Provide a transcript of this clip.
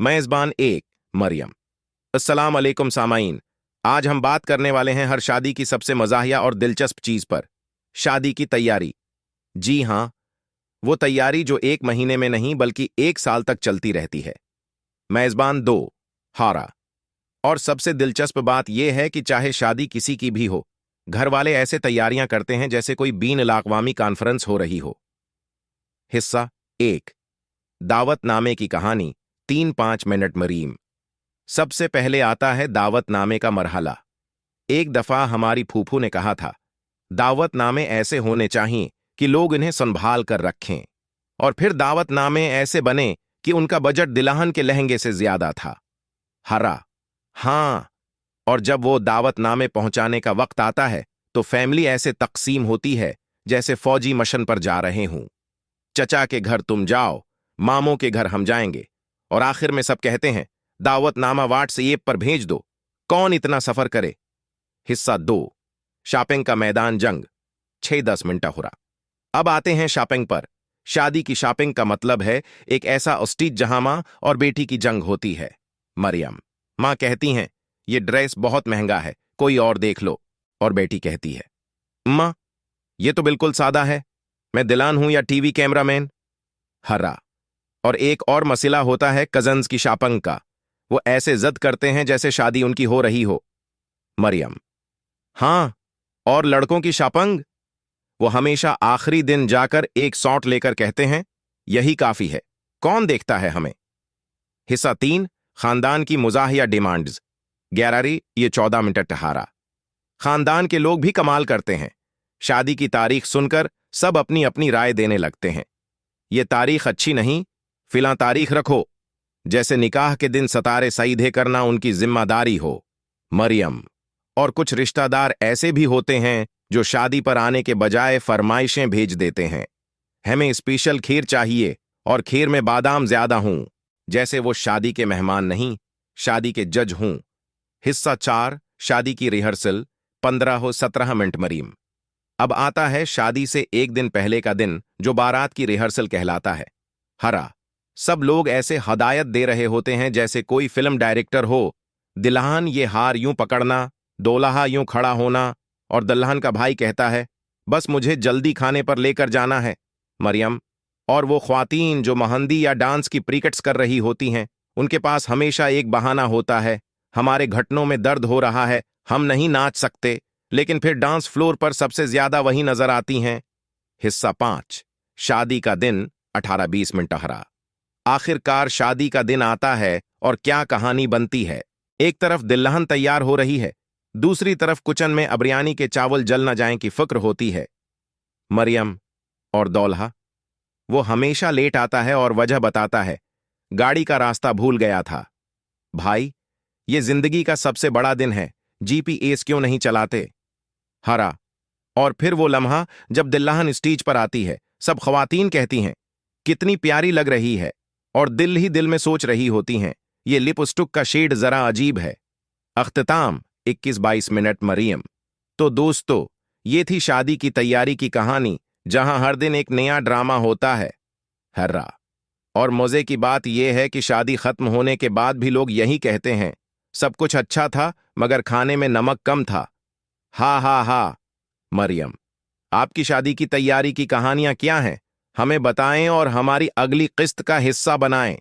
मेज़बान एक मरियम। अस्सलाम अलैकुम सामाईन। आज हम बात करने वाले हैं हर शादी की सबसे मज़ाहिया और दिलचस्प चीज़ पर, शादी की तैयारी। जी हाँ, वो तैयारी जो एक महीने में नहीं बल्कि एक साल तक चलती रहती है। मेज़बान दो हारा। और सबसे दिलचस्प बात यह है कि चाहे शादी किसी की भी हो, घर वाले ऐसे तैयारियां करते हैं जैसे कोई बीन अल-अक़वामी कॉन्फ्रेंस हो रही हो। हिस्सा एक, दावतनामे की कहानी। 3-5 मिनट मरीम। सबसे पहले आता है दावतनामे का मरहला। एक दफा हमारी फूफू ने कहा था, दावतनामे ऐसे होने चाहिए कि लोग इन्हें संभाल कर रखें। और फिर दावतनामे ऐसे बने कि उनका बजट दुल्हन के लहंगे से ज्यादा था। हरा। हाँ। और जब वो दावतनामे पहुंचाने का वक्त आता है तो फैमिली ऐसे तकसीम होती है जैसे फौजी मशन पर जा रहे हूं। चचा के घर तुम जाओ, मामों के घर हम जाएंगे, और आखिर में सब कहते हैं दावतनामा व्हाट्सएप पर भेज दो, कौन इतना सफर करे। हिस्सा दो, शॉपिंग का मैदान जंग। 6-10 मिनट हो रहा। अब आते हैं शॉपिंग पर। शादी की शॉपिंग का मतलब है एक ऐसा स्टीज जहां मां और बेटी की जंग होती है। मरियम। मां कहती हैं, ये ड्रेस बहुत महंगा है, कोई और देख लो। और बेटी कहती है, मां, ये तो बिल्कुल सादा है, मैं दिलान हूं या टीवी कैमरामैन। हर्रा। और एक और मसला होता है कजन्स की शॉपिंग का। वो ऐसे जद करते हैं जैसे शादी उनकी हो रही हो। मरियम। हाँ, और लड़कों की शॉपिंग, वो हमेशा आखिरी दिन जाकर एक सॉट लेकर कहते हैं, यही काफी है, कौन देखता है हमें। हिस्सा तीन, खानदान की मुजाहिया डिमांड्स। 11 ये 14 मिनट हारा। खानदान के लोग भी कमाल करते हैं। शादी की तारीख सुनकर सब अपनी अपनी राय देने लगते हैं। ये तारीख अच्छी नहीं, फिलहाल तारीख रखो, जैसे निकाह के दिन सतारे सईधे करना उनकी जिम्मेदारी हो। मरियम। और कुछ रिश्तेदार ऐसे भी होते हैं जो शादी पर आने के बजाय फरमाइशें भेज देते हैं, हमें स्पेशल खीर चाहिए और खीर में बादाम ज्यादा हूं, जैसे वो शादी के मेहमान नहीं, शादी के जज हूं। हिस्सा चार, शादी की रिहर्सल। 15-17 मिनट मरीम। अब आता है शादी से एक दिन पहले का दिन जो बारात की रिहर्सल कहलाता है। हरा। सब लोग ऐसे हदायत दे रहे होते हैं जैसे कोई फिल्म डायरेक्टर हो। दुल्हन ये हार यूं पकड़ना, दूल्हा यूं खड़ा होना, और दुल्हन का भाई कहता है, बस मुझे जल्दी खाने पर लेकर जाना है। मरियम। और वो ख्वातीन जो मेहंदी या डांस की प्रैक्टिस कर रही होती हैं, उनके पास हमेशा एक बहाना होता है, हमारे घुटनों में दर्द हो रहा है, हम नहीं नाच सकते, लेकिन फिर डांस फ्लोर पर सबसे ज्यादा वही नजर आती हैं। हिस्सा पांच, शादी का दिन। 18-20 मिनट हरा। आखिरकार शादी का दिन आता है और क्या कहानी बनती है। एक तरफ दुल्हन तैयार हो रही है, दूसरी तरफ किचन में अबिरयानी के चावल जल न जाएं की फिक्र होती है। मरियम। और दौल्हा, वो हमेशा लेट आता है और वजह बताता है, गाड़ी का रास्ता भूल गया था। भाई, ये जिंदगी का सबसे बड़ा दिन है, जीपीएस क्यों नहीं चलाते। हरा। और फिर वो लम्हा जब दुल्हन स्टेज पर आती है, सब ख्वातीन कहती हैं, कितनी प्यारी लग रही है, और दिल ही दिल में सोच रही होती हैं, ये लिपस्टिक का शेड जरा अजीब है। अख्तिताम। 21-22 मिनट मरियम। तो दोस्तों, ये थी शादी की तैयारी की कहानी, जहां हर दिन एक नया ड्रामा होता है। हर्रा। और मजे की बात यह है कि शादी खत्म होने के बाद भी लोग यही कहते हैं, सब कुछ अच्छा था मगर खाने में नमक कम था। हा हा हा। मरियम। आपकी शादी की तैयारी की कहानियां क्या हैं, हमें बताएं और हमारी अगली किस्त का हिस्सा बनाएं।